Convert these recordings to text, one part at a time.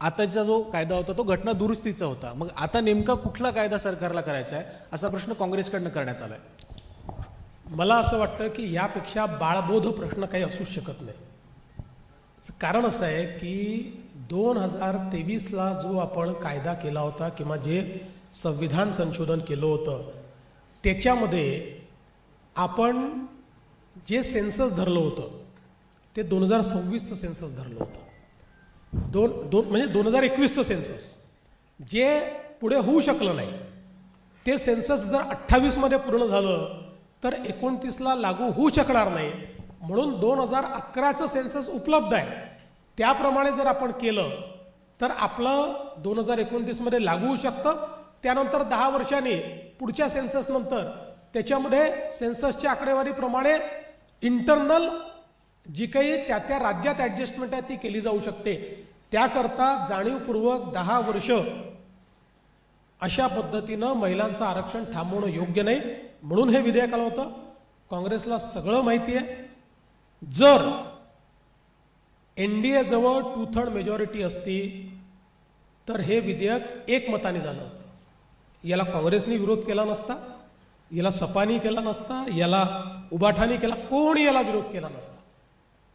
आताचा जो कायदा होता तो घटना दुरुस्तीचा होता. मग आता नेमका कुठला कायदा सरकारला करायचा आहे असा प्रश्न काँग्रेसकडनं करण्यात आलाय. मला असं वाटतं की यापेक्षा बाळबोध प्रश्न काही असू शकत नाही. कारण असं आहे की 2023ला जो आपण कायदा केला होता किंवा जे संविधान संशोधन केलं होतं त्याच्यामध्ये आपण जे सेन्सस धरलं होतं ते 2026चं सेन्सस धरलं होतं. म्हणजे 2021चं सेन्सस जे पुढे होऊ शकलं नाही ते सेन्सस जर 28मध्ये पूर्ण झालं तर 29ला लागू होऊ शकणार नाही. म्हणून 2011चं सेन्सस उपलब्ध आहे त्याप्रमाणे जर आपण केलं तर आपलं 2029मध्ये लागू होऊ शकतं. त्यानंतर 10 वर्षांनी पुढच्या सेन्सस नंतर त्याच्यामध्ये सेन्ससच्या आकडेवारीप्रमाणे इंटरनल जी काही त्या त्या राज्यात ॲडजस्टमेंट आहे ती केली जाऊ शकते. त्याकरता जाणीवपूर्वक 10 वर्ष अशा पद्धतीनं महिलांचं आरक्षण थांबवणं योग्य नाही. म्हणून हे विधेयक आलं होतं. काँग्रेसला सगळं माहिती आहे. जर NDA जवळ 2/3 मेजॉरिटी असती तर हे विधेयक एकमताने झालं असतं. याला काँग्रेसने विरोध केला नसता, याला सपानी केला नसता, याला उबाठानी केला, कोणी याला विरोध केला नसता.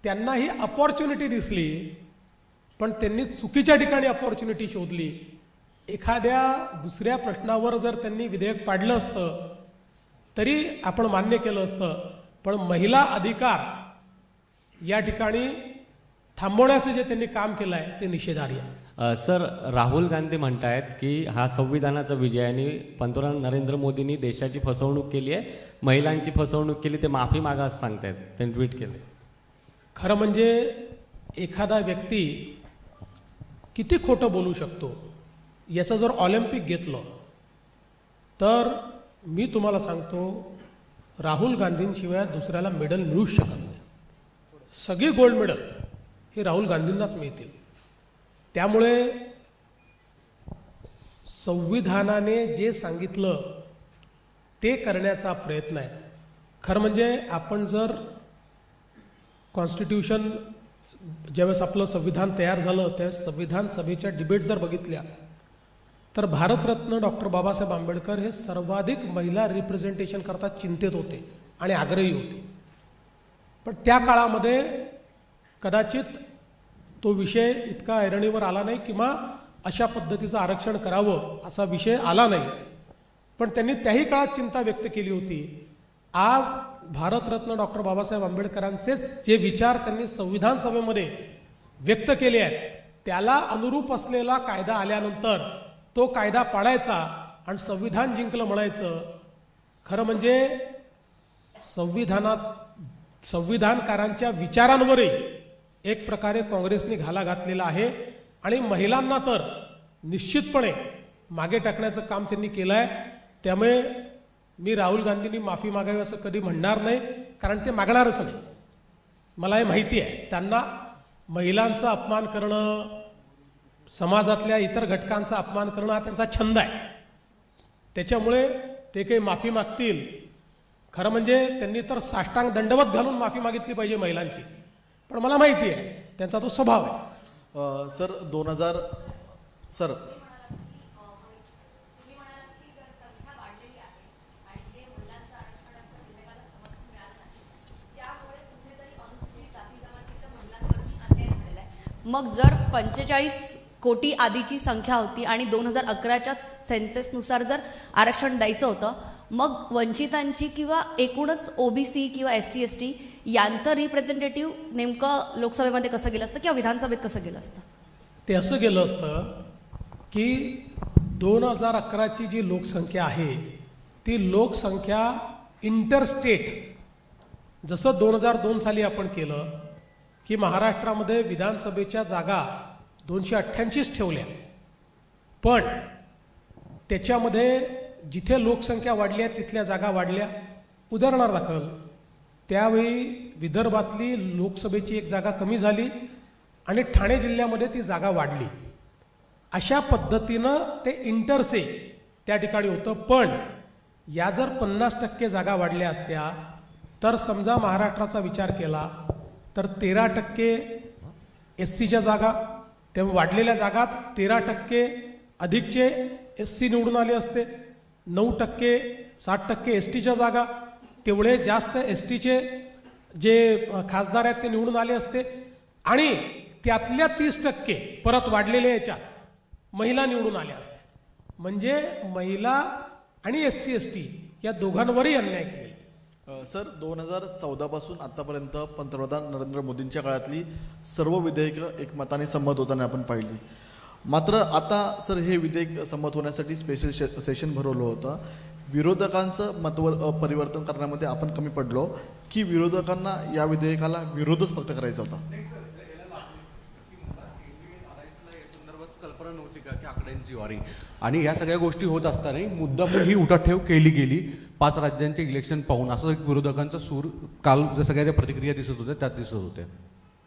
त्यांना ही अपॉर्च्युनिटी दिसली पण त्यांनी चुकीच्या ठिकाणी अपॉर्च्युनिटी शोधली. एखाद्या दुसऱ्या प्रश्नावर जर त्यांनी विधेयक पाडलं असतं तरी आपण मान्य केलं असतं. पण महिला अधिकार या ठिकाणी थांबवण्याचं जे त्यांनी काम केलं आहे ते निषेधार्ह आहे. सर, राहुल गांधी म्हणतायत की हा संविधानाचा विजय आणि पंतप्रधान नरेंद्र मोदींनी देशाची फसवणूक केली आहे, महिलांची फसवणूक केली, ते माफी मागा असं सांगतायत. त्यांनी ट्विट केले. खरं म्हणजे एखादा व्यक्ती किती खोटं बोलू शकतो याचं जर ऑलिम्पिक घेतलं तर मी तुम्हाला सांगतो राहुल गांधींशिवाय दुसऱ्याला मेडल मिळूच शकत नाही. सगळी गोल्ड मेडल हे राहुल गांधींनाच मिळतील. त्यामुळे संविधानाने जे सांगितलं ते करण्याचा प्रयत्न आहे. खरं म्हणजे आपण जर कॉन्स्टिट्यूशन ज्यावेळेस आपलं संविधान तयार झालं त्यावेळेस संविधान सभेच्या डिबेट जर बघितल्या तर भारतरत्न डॉक्टर बाबासाहेब आंबेडकर हे सर्वाधिक महिला रिप्रेझेंटेशन करता चिंतित होते आणि आग्रही होते. पण त्या काळामध्ये कदाचित तो विषय इतका ऐरणीवर आला नाही किंवा अशा पद्धतीचं आरक्षण करावं असा विषय आला नाही. पण त्यांनी त्याही काळात चिंता व्यक्त केली होती. आज भारतरत्न डॉक्टर बाबासाहेब आंबेडकरांचे जे विचार त्यांनी संविधान सभेमध्ये व्यक्त केले आहेत त्याला अनुरूप असलेला कायदा आल्यानंतर तो कायदा पाडायचा आणि संविधान जिंकलं म्हणायचं. खरं म्हणजे संविधानकारांच्या विचारांवरही एक प्रकारे काँग्रेसने घाला घातलेला आहे आणि महिलांना तर निश्चितपणे मागे टाकण्याचं काम त्यांनी केलं आहे. त्यामुळे मी राहुल गांधींनी माफी मागावी असं कधी म्हणणार नाही, कारण ते मागणारच नाही. मला हे माहिती आहे त्यांना महिलांचा अपमान करणं, समाजातल्या इतर घटकांचा अपमान करणं हा त्यांचा छंद आहे. त्याच्यामुळे ते काही माफी मागतील. खरं म्हणजे त्यांनी तर साष्टांग दंडवत घालून माफी मागितली पाहिजे महिलांची. पण मला माहिती आहे त्यांचा तो स्वभाव आहे. सर मग जर 45 कोटी आधीची संख्या होती आणि 2011च्या सेन्सेसनुसार जर आरक्षण द्यायचं होतं मग वंचितांची किंवा एकूणच OBC किंवा SC ST यांचं रिप्रेझेंटेटिव्ह नेमकं लोकसभेमध्ये कसं गेलं असतं किंवा विधानसभेत कसं गेलं असतं? ते असं गेलं असतं की 2011ची जी लोकसंख्या आहे ती लोकसंख्या इंटरस्टेट जसं 2002 साली आपण केलं की महाराष्ट्रामध्ये विधानसभेच्या जागा 288 ठेवल्या. पण त्याच्यामध्ये जिथे लोकसंख्या वाढली आहे तिथल्या जागा वाढल्या. उदाहरणादाखल त्यावेळी विदर्भातली लोकसभेची एक जागा कमी झाली आणि ठाणे जिल्ह्यामध्ये ती जागा वाढली. अशा पद्धतीनं ते इंटरसे त्या ठिकाणी होतं. पण या जर 50% जागा वाढल्या असत्या तर समजा महाराष्ट्राचा विचार केला तर 13% SCच्या जागा, तेव्हा वाढलेल्या जागात 13% अधिकचे SC निवडून आले असते, 9% 60% STच्या जागा, तेवढे जास्त STचे जे खासदार आहेत ते निवडून आले असते आणि त्यातल्या 30% परत वाढलेल्या याच्यात महिला निवडून आल्या असत्या. म्हणजे महिला आणि SC ST या दोघांवरही अन्याय केलेला. सर 2014 पासून आतापर्यंत पंतप्रधान नरेंद्र मोदींच्या काळातली सर्व विधेयकं एकमताने संमत होताना आपण पाहिली. मात्र आता सर हे विधेयक संमत होण्यासाठी स्पेशल सेशन भरवलं होतं. विरोधकांचं मतवर परिवर्तन करण्यामध्ये आपण कमी पडलो की विरोधकांना या विधेयकाला विरोधच फक्त करायचा होता? कल्पना नव्हती का की आकड्यांची वारी आणि या सगळ्या गोष्टी होत असताना मुद्दामून ही उठाठेव केली गेली 5 राज्यांचे इलेक्शन पाहून, असं एक विरोधकांचा सूर काल ज्या सगळ्या प्रतिक्रिया दिसत होत्या त्यात दिसत होत्या.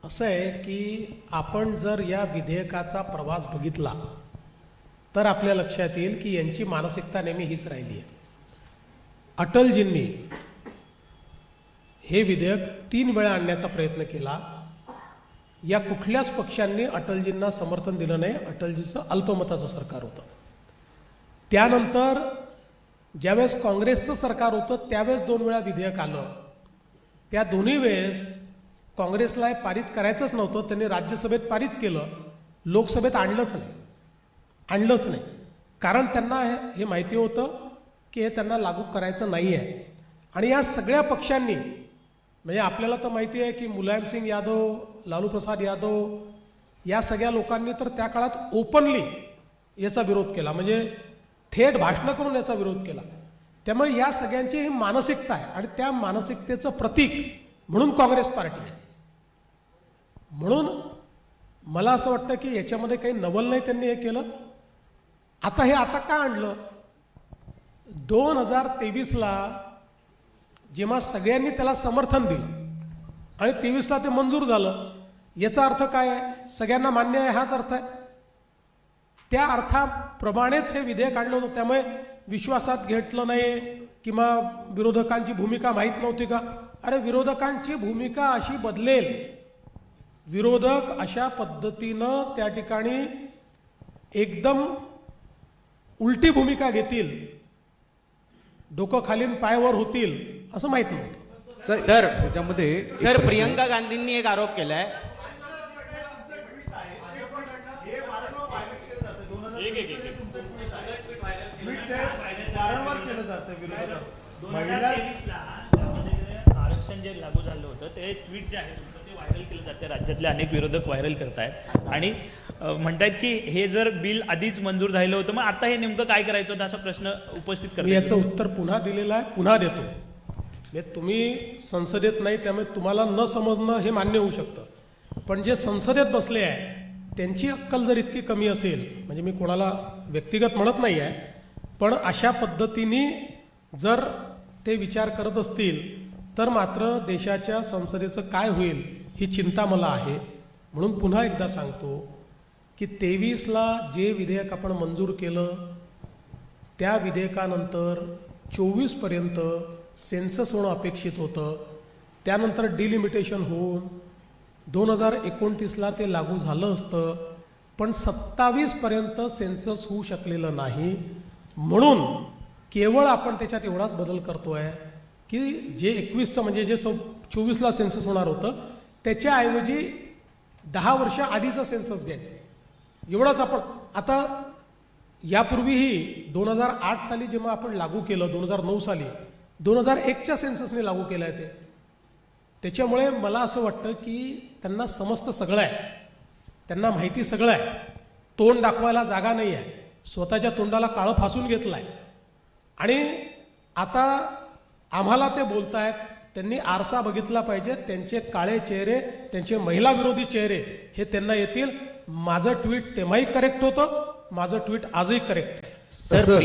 असं आहे की आपण जर या विधेयकाचा प्रवास बघितला तर आपल्या लक्षात येईल की यांची मानसिकता नेहमी हीच राहिली आहे. अटलजींनी हे विधेयक 3 वेळा आणण्याचा प्रयत्न केला. या कुठल्याच पक्षांनी अटलजींना समर्थन दिलं नाही. अटलजीचं अल्पमताचं सरकार होतं. त्यानंतर ज्यावेळेस काँग्रेसचं सरकार होतं त्यावेळेस 2 वेळा विधेयक आलं. त्या दोन्ही वेळेस काँग्रेसला हे पारित करायचंच नव्हतं. त्यांनी राज्यसभेत पारित केलं, लोकसभेत आणलंच नाही. कारण त्यांना हे माहिती होतं की हे त्यांना लागू करायचं नाही आहे. आणि या सगळ्या पक्षांनी, म्हणजे आपल्याला तर माहिती आहे की मुलायमसिंग यादव, लालू प्रसाद यादव या सगळ्या लोकांनी तर त्या काळात ओपनली याचा विरोध केला, म्हणजे थेट भाषणं करून याचा विरोध केला. त्यामुळे या सगळ्यांची ही मानसिकता आहे आणि त्या मानसिकतेचं प्रतीक म्हणून काँग्रेस पार्टी आहे. म्हणून मला असं वाटतं की याच्यामध्ये काही नवल नाही त्यांनी हे केलं. आता का आणलं? 2023ला जेव्हा सगळ्यांनी त्याला समर्थन दिलं आणि 23ला ते मंजूर झालं, याचा अर्थ काय आहे? सगळ्यांना मान्य आहे हाच अर्थ आहे. त्या अर्थाप्रमाणेच हे विधेयक आणलं होतं. त्यामुळे विश्वासात घेतलं नाही किंवा विरोधकांची भूमिका माहीत नव्हती का? अरे विरोधकांची भूमिका अशी बदलेल, विरोधक अशा पद्धतीनं त्या ठिकाणी एकदम उलटी भूमिका घेतील, डोकं खालीन पायावर होतील असं माहित नव्हतं. सर त्याच्यामध्ये सर प्रियंका गांधींनी एक आरोप केलाय. आरक्षण जे लागू झालं होतं ते ट्विट जे आहे तुमचं ते व्हायरल केलं जाते. राज्यातले अनेक विरोधक व्हायरल करतायत आणि म्हणतायत की हे जर बिल आधीच मंजूर झालं होतं मग आता हे नेमकं काय करायचं होतं असा प्रश्न उपस्थित मी करतात. याचं उत्तर पुन्हा दिलेलं आहे, पुन्हा देतो. तुम्ही संसदेत नाही त्यामुळे तुम्हाला न समजणं हे मान्य होऊ शकतं. पण जे संसदेत बसले आहे त्यांची अक्कल जर इतकी कमी असेल, म्हणजे मी कोणाला व्यक्तिगत म्हणत नाही आहे, पण अशा पद्धतीने जर ते विचार करत असतील तर मात्र देशाच्या संसदेचं काय होईल ही चिंता मला आहे. म्हणून पुन्हा एकदा सांगतो की 23ला जे विधेयक आपण मंजूर केलं त्या विधेयकानंतर 24पर्यंत सेन्सस होणं अपेक्षित होतं. त्यानंतर डिलिमिटेशन होऊन 2029ला ते लागू झालं असतं, पण 27पर्यंत सेन्सस होऊ शकलेलं नाही. म्हणून केवळ आपण त्याच्यात एवढाच बदल करतोय की जे 21चं म्हणजे जे 24ला सेन्सस होणार होतं त्याच्याऐवजी 10 वर्ष आधीचं सेन्सस घ्यायचं, एवढाच आपण. आता यापूर्वीही 2008 साली जेव्हा आपण लागू केलं, 2009 साली 2001च्या सेन्ससने लागू केलं आहे ते. त्याच्यामुळे मला असं वाटतं की त्यांना समजतं सगळं आहे, त्यांना माहिती सगळं आहे. तोंड दाखवायला जागा नाही आहे, स्वतःच्या तोंडाला काळं फासून घेतलं आहे. आणि आता आम्हाला ते बोलतायत, त्यांनी आरसा बघितला पाहिजे. त्यांचे काळे चेहरे, त्यांचे महिला विरोधी चेहरे हे त्यांना येतील. माझं ट्विट तेव्हाही करेक्ट होतं, माझं ट्विट आजही करेक्ट आहे. सर